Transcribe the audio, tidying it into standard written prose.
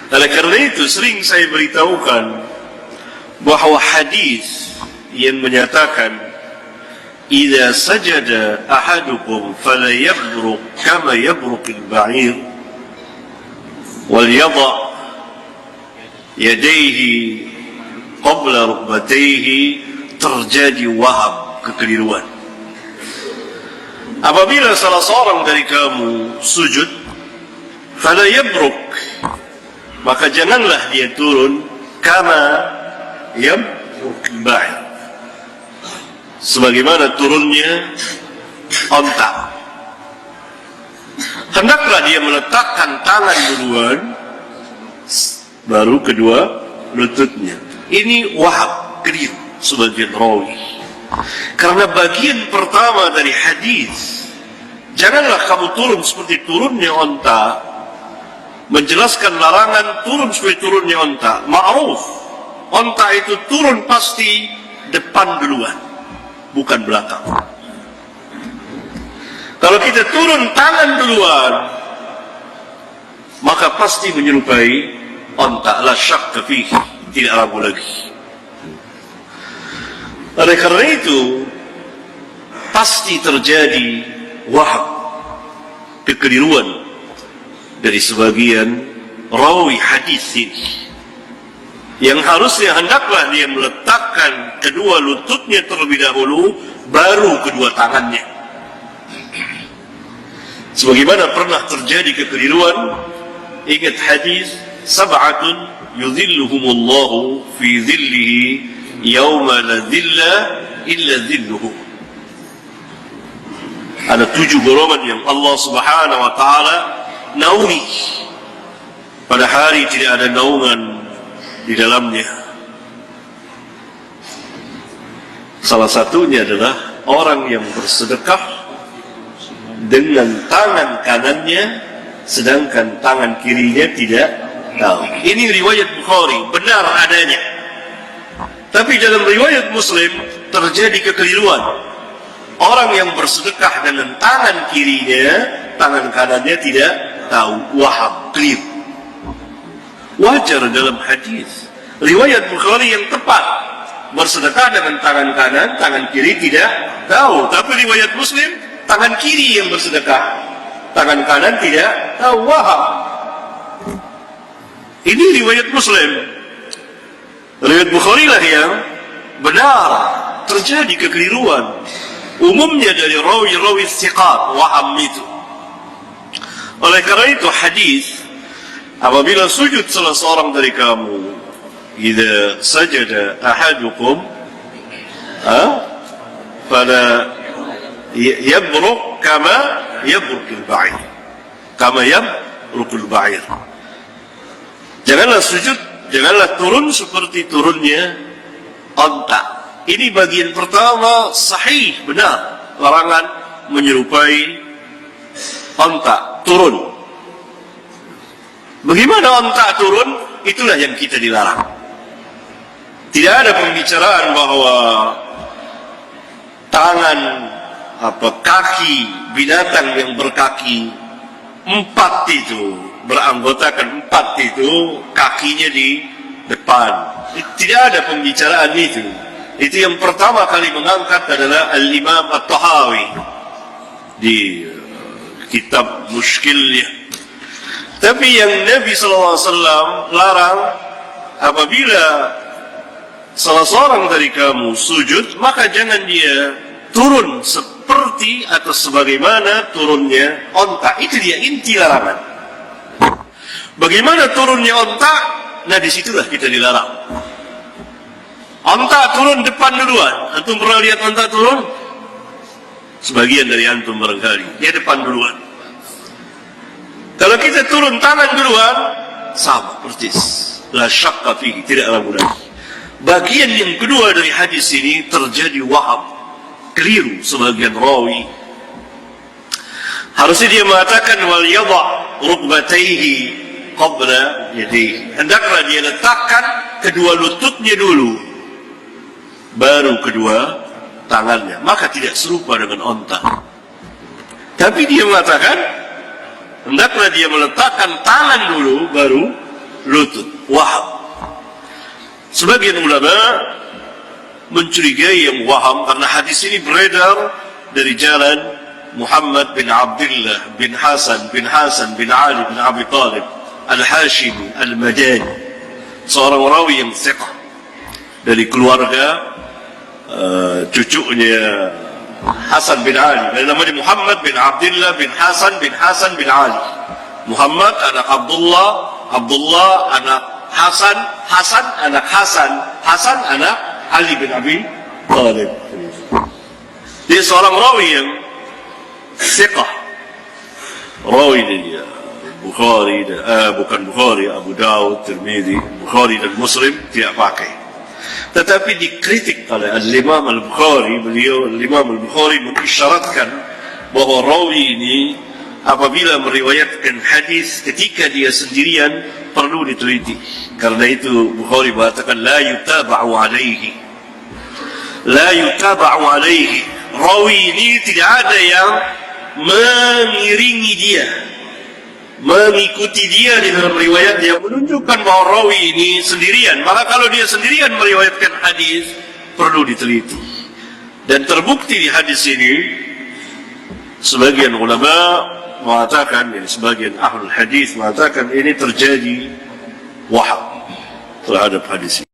Oleh karena itu sering saya beritahukan bahwa hadis yang menyatakan idza sajada ahadukum fala yabruk kama yabrukul ba'ir wal yadha yadayhi qabla rukbatayhi, terjadi waham, kekeliruan. Apabila salah seorang dari kamu sujud, fala yabruk, maka janganlah dia turun kama yabruk al-ba'ir, sebagaimana turunnya onta. Hendaklah dia meletakkan tangan duluan, baru kedua lututnya. Ini wahab, keliru sebagian rawi. Karena bagian pertama dari hadis, janganlah kamu turun seperti turunnya onta, menjelaskan larangan turun seperti turunnya onta. Ma'ruf, onta itu turun pasti depan duluan, bukan belakang. Kalau kita turun tangan duluan, maka pasti menyerupai onta, la syakka fihi, tidak ragu lagi. Oleh karena itu pasti terjadi waham, kekeliruan dari sebagian rawi hadis ini, yang harusnya hendaklah dia meletakkan kedua lututnya terlebih dahulu, baru kedua tangannya. Sebagaimana pernah terjadi kekeliruan, ingat hadis sab'atun yudhilluhumullahu fi dhillihi yawma la dhilla illa dhilluhu. Ada 7 golongan yang Allah subhanahu wa ta'ala naungi, pada hari tidak ada naungan di dalamnya. Salah satunya adalah orang yang bersedekah dengan tangan kanannya, sedangkan tangan kirinya tidak tahu. Ini riwayat Bukhari, benar adanya. Tapi dalam riwayat Muslim terjadi kekeliruan. Orang yang bersedekah dengan tangan kirinya, tangan kanannya tidak tahu. Waham, keliru. Wajar dalam hadis riwayat Bukhari yang tepat, bersedekah dengan tangan kanan, tangan kiri tidak tahu. Tapi riwayat Muslim, tangan kiri yang bersedekah, tangan kanan tidak tahu. Waham. Ini riwayat Muslim. Riwayat Bukhari lah yang benar, terjadi kekeliruan. Umumnya dari rawi-rawi thiqat, waham itu. Oleh karena itu hadis, apabila sujud salah seorang dari kamu, idza sajada ahadukum fala yabruk kama yabrukul ba'ir, kama yabrukul ba'ir. Janganlah sujud, janganlah turun seperti turunnya onta. Ini bagian pertama sahih, benar. Larangan menyerupai onta turun. Bagaimana onta turun? Itulah yang kita dilarang. Tidak ada pembicaraan bahwa tangan kaki binatang yang berkaki 4 itu, beranggotakan 4 itu, kakinya di depan. Tidak ada pembicaraan itu. Itu yang pertama kali mengangkat adalah Al-Imam At-Tahawi di kitab Mushkilnya. Tapi yang Nabi SAW larang, apabila salah seorang dari kamu sujud, maka jangan dia turun seperti atau sebagaimana turunnya onta. Itu dia inti larangan. Bagaimana turunnya onta? Nah, disitulah kita dilarang. Onta turun depan duluan. Antum pernah lihat onta turun? Sebagian dari antum barangkali. Dia depan duluan. Kalau kita turun tangan duluan, sama persis. La syakka fihi, tidak ragu lagi. Bagian yang kedua dari hadis ini terjadi waham, keliru sebagian rawi. Harusnya dia mengatakan wal yadha rukbatayhi qabla yadayhi. Hendaklah dia letakkan kedua lututnya dulu, baru kedua tangannya. Maka tidak serupa dengan onta. Tapi dia mengatakan hendaklah dia meletakkan tangan dulu, baru lutut. Wahab. Sebagian ulama mencurigai yang waham karena hadis ini beredar dari jalan Muhammad bin Abdullah bin Hasan bin Ali bin Abi Talib Al-Hashimi Al-Madani, seorang rawi yang thiqah dari keluarga cucunya Hasan bin Ali, dan namanya Muhammad bin Abdullah bin Hasan bin Ali. Muhammad anak Abdullah, Abdullah anak Hasan, Hasan anak Hasan anak Ali bin Abi Talib. Dia seorang rawi yang thiqah, rawi dia Bukhari, bukan Bukhari, Abu Dawud, Tirmidzi, Bukhari dan Muslim tidak pakai. Tetapi dikritik oleh Al-Imam Al-Bukhari. Al-Imam Al-Bukhari mengisyaratkan bahwa rawi ini apabila meriwayatkan hadis ketika dia sendirian perlu diteliti. Karena itu Bukhari mengatakan la yutaba'u alaihi. La yutaba'u alaihi. Rawi ini tidak ada yang mengiringi dia, mengikuti dia di dalam riwayat, yang menunjukkan bahwa rawi ini sendirian. Maka kalau dia sendirian meriwayatkan hadis perlu diteliti. Dan terbukti di hadis ini, sebagian ulama mengatakan, sebagian ahlul hadis mengatakan ini terjadi wahab terhadap hadis ini.